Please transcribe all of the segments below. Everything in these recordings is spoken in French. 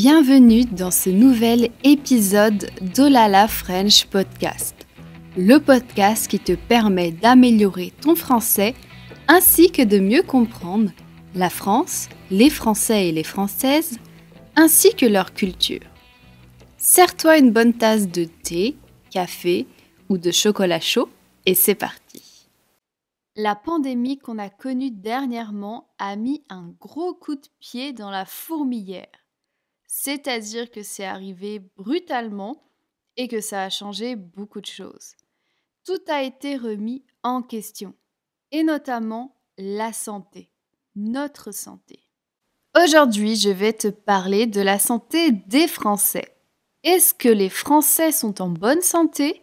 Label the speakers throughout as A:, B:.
A: Bienvenue dans ce nouvel épisode d'Olala French Podcast, le podcast qui te permet d'améliorer ton français ainsi que de mieux comprendre la France, les Français et les Françaises, ainsi que leur culture. Sers-toi une bonne tasse de thé, café ou de chocolat chaud et c'est parti. La pandémie qu'on a connue dernièrement a mis un gros coup de pied dans la fourmilière. C'est-à-dire que c'est arrivé brutalement et que ça a changé beaucoup de choses. Tout a été remis en question, et notamment la santé, notre santé. Aujourd'hui, je vais te parler de la santé des Français. Est-ce que les Français sont en bonne santé?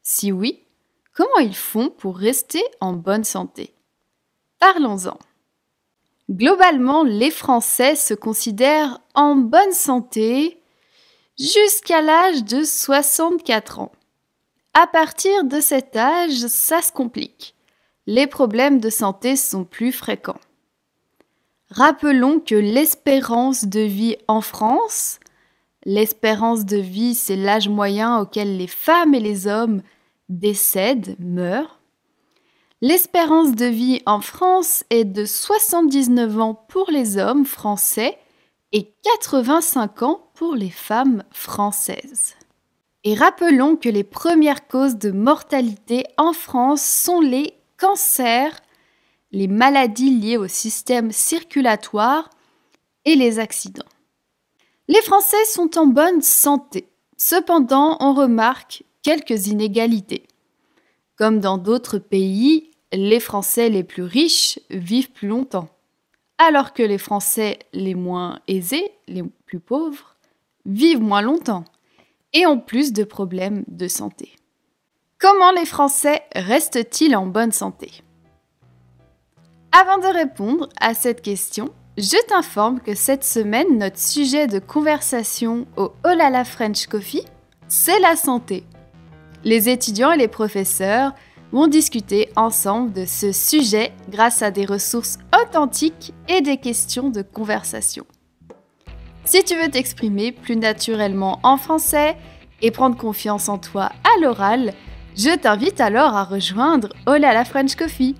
A: Si oui, comment ils font pour rester en bonne santé? Parlons-en. Globalement, les Français se considèrent en bonne santé jusqu'à l'âge de 64 ans. À partir de cet âge, ça se complique. Les problèmes de santé sont plus fréquents. Rappelons que l'espérance de vie en France, l'espérance de vie, c'est l'âge moyen auquel les femmes et les hommes décèdent, meurent. L'espérance de vie en France est de 79 ans pour les hommes français et 85 ans pour les femmes françaises. Et rappelons que les premières causes de mortalité en France sont les cancers, les maladies liées au système circulatoire et les accidents. Les Français sont en bonne santé. Cependant, on remarque quelques inégalités. Comme dans d'autres pays, les Français les plus riches vivent plus longtemps, alors que les Français les moins aisés, les plus pauvres, vivent moins longtemps et ont plus de problèmes de santé. Comment les Français restent-ils en bonne santé? Avant de répondre à cette question, je t'informe que cette semaine, notre sujet de conversation au Olala French Coffee, c'est la santé. Les étudiants et les professeurs vont discuter ensemble de ce sujet grâce à des ressources authentiques et des questions de conversation. Si tu veux t'exprimer plus naturellement en français et prendre confiance en toi à l'oral, je t'invite alors à rejoindre Olala French Coffee.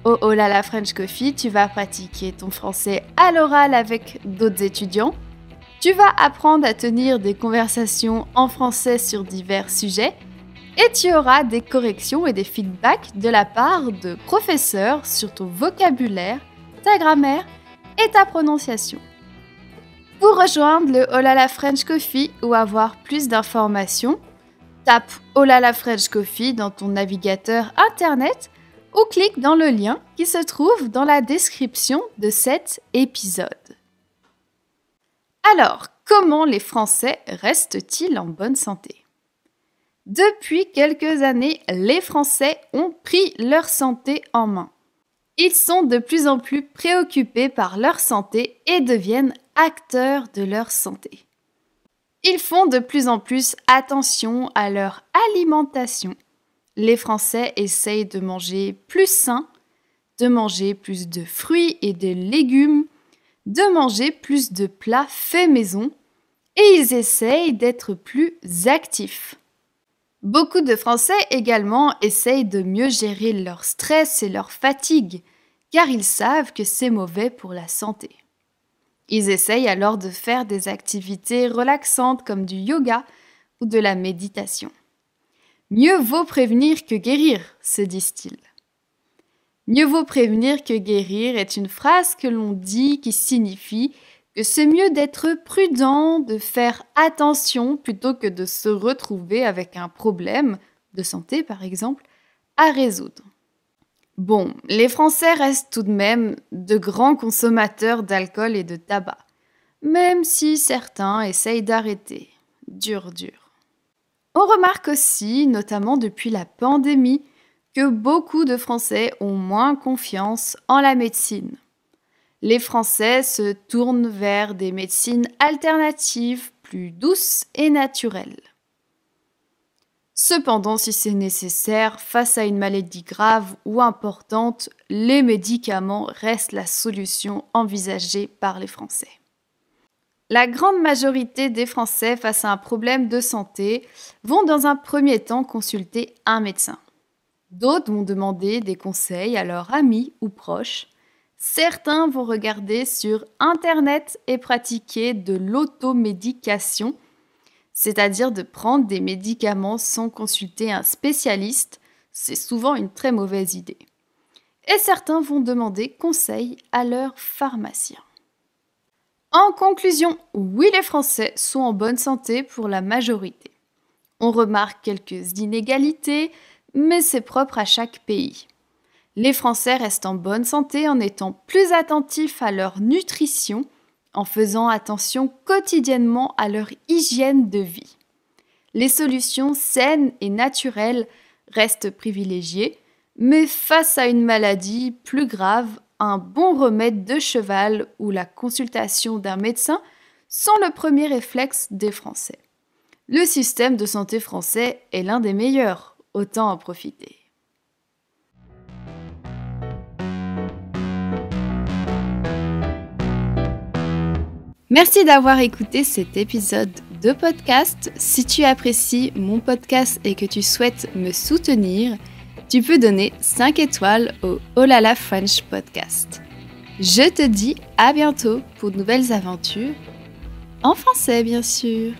A: Au Olala French Coffee, tu vas pratiquer ton français à l'oral avec d'autres étudiants. Tu vas apprendre à tenir des conversations en français sur divers sujets. Et tu auras des corrections et des feedbacks de la part de professeurs sur ton vocabulaire, ta grammaire et ta prononciation. Pour rejoindre le Olala French Coffee ou avoir plus d'informations, tape Olala French Coffee dans ton navigateur internet ou clique dans le lien qui se trouve dans la description de cet épisode. Alors, comment les Français restent-ils en bonne santé ? Depuis quelques années, les Français ont pris leur santé en main. Ils sont de plus en plus préoccupés par leur santé et deviennent acteurs de leur santé. Ils font de plus en plus attention à leur alimentation. Les Français essayent de manger plus sain, de manger plus de fruits et de légumes, de manger plus de plats faits maison et ils essayent d'être plus actifs. Beaucoup de Français également essayent de mieux gérer leur stress et leur fatigue, car ils savent que c'est mauvais pour la santé. Ils essayent alors de faire des activités relaxantes comme du yoga ou de la méditation. Mieux vaut prévenir que guérir, se disent-ils. Mieux vaut prévenir que guérir est une phrase que l'on dit qui signifie que c'est mieux d'être prudent, de faire attention plutôt que de se retrouver avec un problème de santé, par exemple, à résoudre. Bon, les Français restent tout de même de grands consommateurs d'alcool et de tabac, même si certains essayent d'arrêter. Dur. On remarque aussi, notamment depuis la pandémie, que beaucoup de Français ont moins confiance en la médecine. Les Français se tournent vers des médecines alternatives plus douces et naturelles. Cependant, si c'est nécessaire, face à une maladie grave ou importante, les médicaments restent la solution envisagée par les Français. La grande majorité des Français face à un problème de santé vont dans un premier temps consulter un médecin. D'autres vont demander des conseils à leurs amis ou proches. Certains vont regarder sur Internet et pratiquer de l'automédication, c'est-à-dire de prendre des médicaments sans consulter un spécialiste. C'est souvent une très mauvaise idée. Et certains vont demander conseil à leur pharmacien. En conclusion, oui, les Français sont en bonne santé pour la majorité. On remarque quelques inégalités, mais c'est propre à chaque pays. Les Français restent en bonne santé en étant plus attentifs à leur nutrition, en faisant attention quotidiennement à leur hygiène de vie. Les solutions saines et naturelles restent privilégiées, mais face à une maladie plus grave, un bon remède de cheval ou la consultation d'un médecin sont le premier réflexe des Français. Le système de santé français est l'un des meilleurs, autant en profiter. Merci d'avoir écouté cet épisode de podcast. Si tu apprécies mon podcast et que tu souhaites me soutenir, tu peux donner 5 étoiles au Oh là là French Podcast. Je te dis à bientôt pour de nouvelles aventures, en français bien sûr.